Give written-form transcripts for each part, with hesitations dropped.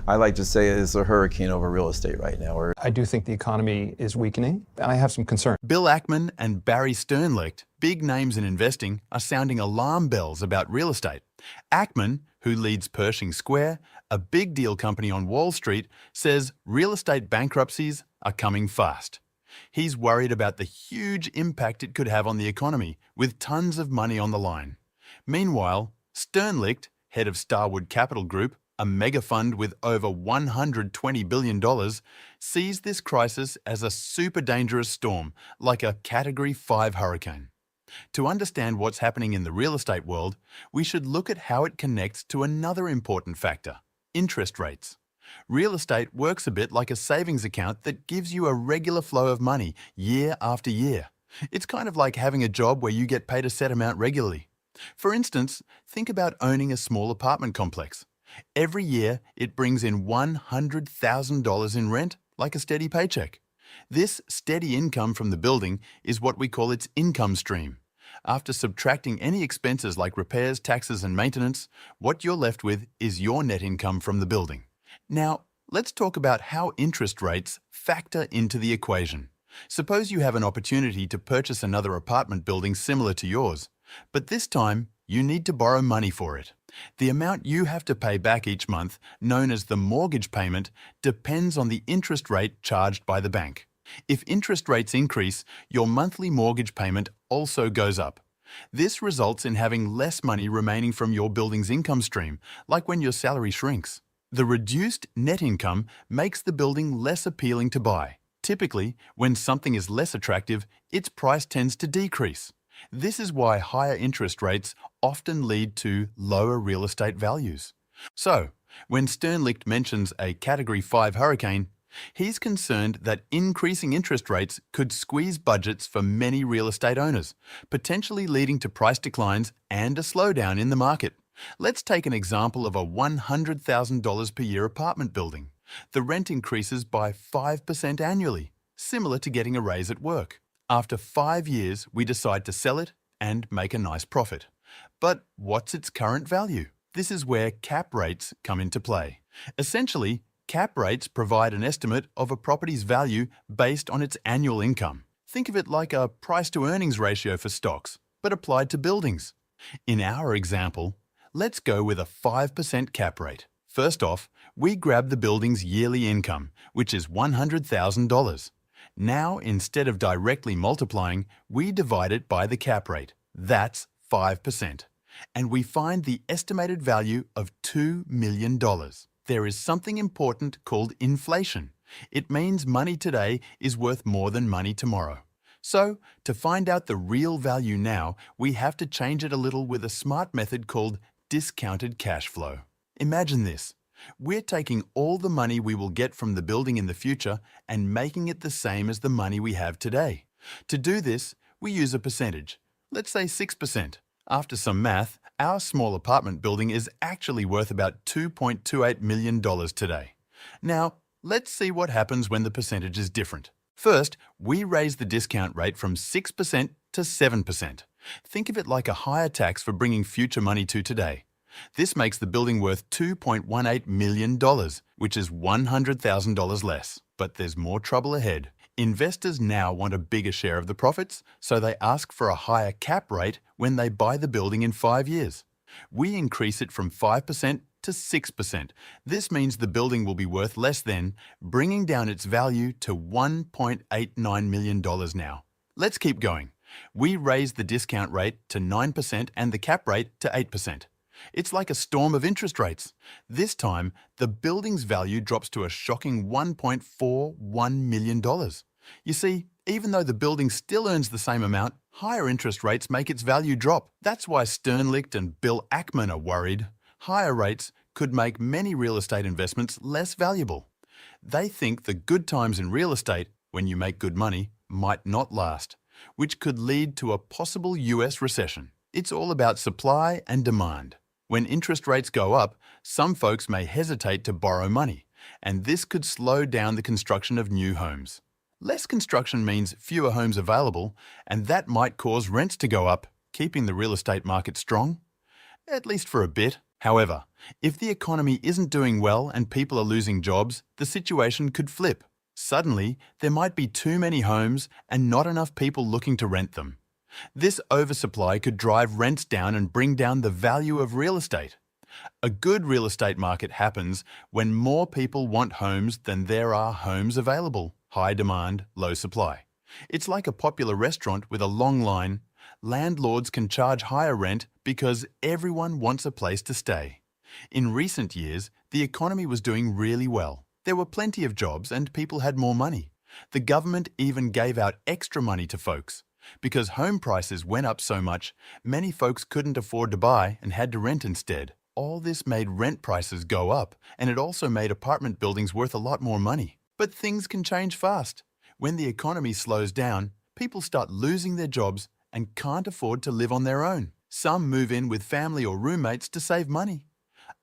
I like to say it's a hurricane over real estate right now. I do think the economy is weakening, and I have some concern. Bill Ackman and Barry Sternlicht, big names in investing, are sounding alarm bells about real estate. Ackman, who leads Pershing Square, a big deal company on Wall Street, says real estate bankruptcies are coming fast. He's worried about the huge impact it could have on the economy, with tons of money on the line. Meanwhile, Sternlicht, head of Starwood Capital Group, a mega fund with over $120 billion, sees this crisis as a super dangerous storm, like a Category 5 hurricane. To understand what's happening in the real estate world, we should look at how it connects to another important factor: interest rates. Real estate works a bit like a savings account that gives you a regular flow of money year after year. It's kind of like having a job where you get paid a set amount regularly. For instance, think about owning a small apartment complex. Every year, it brings in $100,000 in rent, like a steady paycheck. This steady income from the building is what we call its income stream. After subtracting any expenses like repairs, taxes, and maintenance, what you're left with is your net income from the building. Now, let's talk about how interest rates factor into the equation. Suppose you have an opportunity to purchase another apartment building similar to yours, but this time you need to borrow money for it. The amount you have to pay back each month, known as the mortgage payment, depends on the interest rate charged by the bank. If interest rates increase, your monthly mortgage payment also goes up. This results in having less money remaining from your building's income stream, like when your salary shrinks. The reduced net income makes the building less appealing to buy. Typically, when something is less attractive, its price tends to decrease. This is why higher interest rates often lead to lower real estate values. So, when Sternlicht mentions a Category 5 hurricane, he's concerned that increasing interest rates could squeeze budgets for many real estate owners, potentially leading to price declines and a slowdown in the market. Let's take an example of a $100,000 per year apartment building. The rent increases by 5% annually, similar to getting a raise at work. After 5 years, we decide to sell it and make a nice profit. But what's its current value? This is where cap rates come into play. Essentially, cap rates provide an estimate of a property's value based on its annual income. Think of it like a price-to-earnings ratio for stocks, but applied to buildings. In our example, let's go with a 5% cap rate. First off, we grab the building's yearly income, which is $100,000. Now, instead of directly multiplying, we divide it by the cap rate. That's 5%. And we find the estimated value of $2 million. There is something important called inflation. It means money today is worth more than money tomorrow. So, to find out the real value now, we have to change it a little with a smart method called discounted cash flow. Imagine this. We're taking all the money we will get from the building in the future and making it the same as the money we have today. To do this, we use a percentage. Let's say 6%. After some math, our small apartment building is actually worth about $2.28 million today. Now, let's see what happens when the percentage is different. First, we raise the discount rate from 6% to 7%. Think of it like a higher tax for bringing future money to today. This makes the building worth $2.18 million, which is $100,000 less. But there's more trouble ahead. Investors now want a bigger share of the profits, so they ask for a higher cap rate when they buy the building in 5 years. We increase it from 5% to 6%. This means the building will be worth less then, bringing down its value to $1.89 million now. Let's keep going. We raise the discount rate to 9% and the cap rate to 8%. It's like a storm of interest rates. This time, the building's value drops to a shocking $1.41 million. You see, even though the building still earns the same amount, higher interest rates make its value drop. That's why Sternlicht and Bill Ackman are worried. Higher rates could make many real estate investments less valuable. They think the good times in real estate, when you make good money, might not last, which could lead to a possible US recession. It's all about supply and demand. When interest rates go up, some folks may hesitate to borrow money, and this could slow down the construction of new homes. Less construction means fewer homes available, and that might cause rents to go up, keeping the real estate market strong. At least for a bit. However, if the economy isn't doing well and people are losing jobs, the situation could flip. Suddenly, there might be too many homes and not enough people looking to rent them. This oversupply could drive rents down and bring down the value of real estate. A good real estate market happens when more people want homes than there are homes available. High demand, low supply. It's like a popular restaurant with a long line. Landlords can charge higher rent because everyone wants a place to stay. In recent years, the economy was doing really well. There were plenty of jobs and people had more money. The government even gave out extra money to folks. Because home prices went up so much, many folks couldn't afford to buy and had to rent instead. All this made rent prices go up, and it also made apartment buildings worth a lot more money. But things can change fast. When the economy slows down, people start losing their jobs and can't afford to live on their own. Some move in with family or roommates to save money.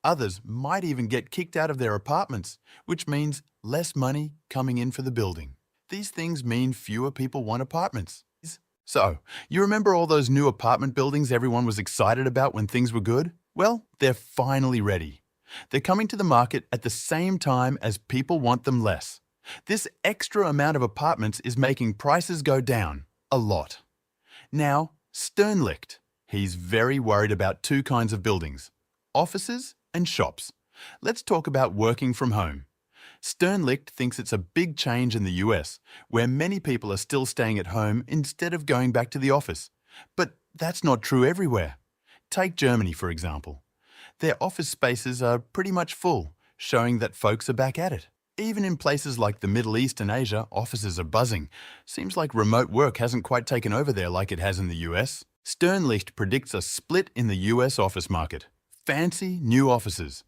Others might even get kicked out of their apartments, which means less money coming in for the building. These things mean fewer people want apartments. So, you remember all those new apartment buildings everyone was excited about when things were good? Well, they're finally ready. They're coming to the market at the same time as people want them less. This extra amount of apartments is making prices go down a lot. Now, Sternlicht. He's very worried about two kinds of buildings, offices and shops. Let's talk about working from home. Sternlicht thinks it's a big change in the US, where many people are still staying at home instead of going back to the office. But that's not true everywhere. Take Germany, for example. Their office spaces are pretty much full, showing that folks are back at it. Even in places like the Middle East and Asia, offices are buzzing. Seems like remote work hasn't quite taken over there like it has in the US. Sternlicht predicts a split in the US office market. Fancy new offices.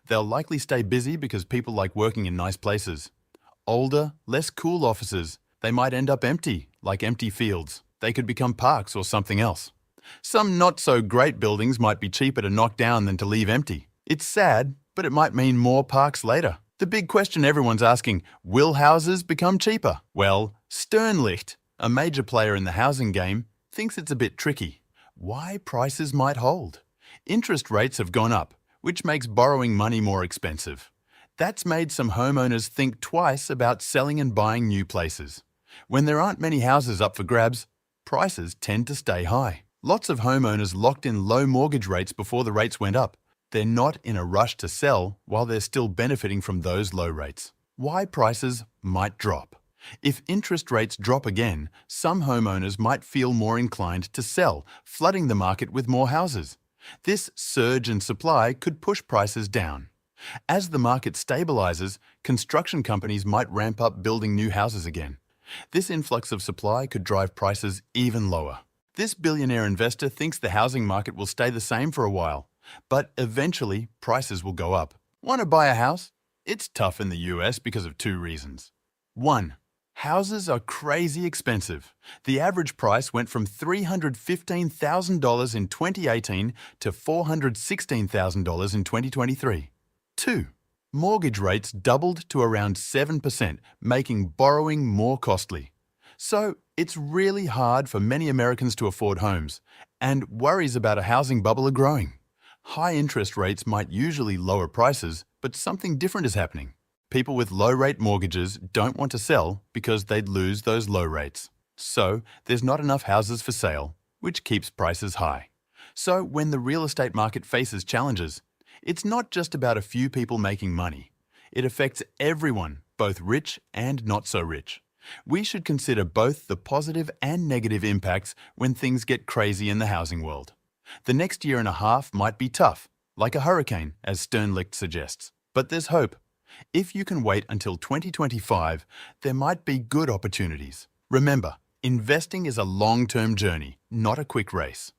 They'll likely stay busy because people like working in nice places. Older, less cool offices. They might end up empty, like empty fields. They could become parks or something else. Some not-so-great buildings might be cheaper to knock down than to leave empty. It's sad, but it might mean more parks later. The big question everyone's asking, will houses become cheaper? Well, Sternlicht, a major player in the housing game, thinks it's a bit tricky. Why prices might hold? Interest rates have gone up, which makes borrowing money more expensive. That's made some homeowners think twice about selling and buying new places. When there aren't many houses up for grabs, prices tend to stay high. Lots of homeowners locked in low mortgage rates before the rates went up. They're not in a rush to sell while they're still benefiting from those low rates. Why prices might drop? If interest rates drop again, some homeowners might feel more inclined to sell, flooding the market with more houses. This surge in supply could push prices down. As the market stabilizes, construction companies might ramp up building new houses again. This influx of supply could drive prices even lower. This billionaire investor thinks the housing market will stay the same for a while, but eventually prices will go up. Want to buy a house? It's tough in the US because of two reasons. 1. Houses are crazy expensive. The average price went from $315,000 in 2018 to $416,000 in 2023. 2. Mortgage rates doubled to around 7%, making borrowing more costly. So, it's really hard for many Americans to afford homes, and worries about a housing bubble are growing. High interest rates might usually lower prices, but something different is happening. People with low-rate mortgages don't want to sell because they'd lose those low rates. So, there's not enough houses for sale, which keeps prices high. So, when the real estate market faces challenges, it's not just about a few people making money. It affects everyone, both rich and not so rich. We should consider both the positive and negative impacts when things get crazy in the housing world. The next year and a half might be tough, like a hurricane, as Sternlicht suggests. But there's hope. If you can wait until 2025, there might be good opportunities. Remember, investing is a long-term journey, not a quick race.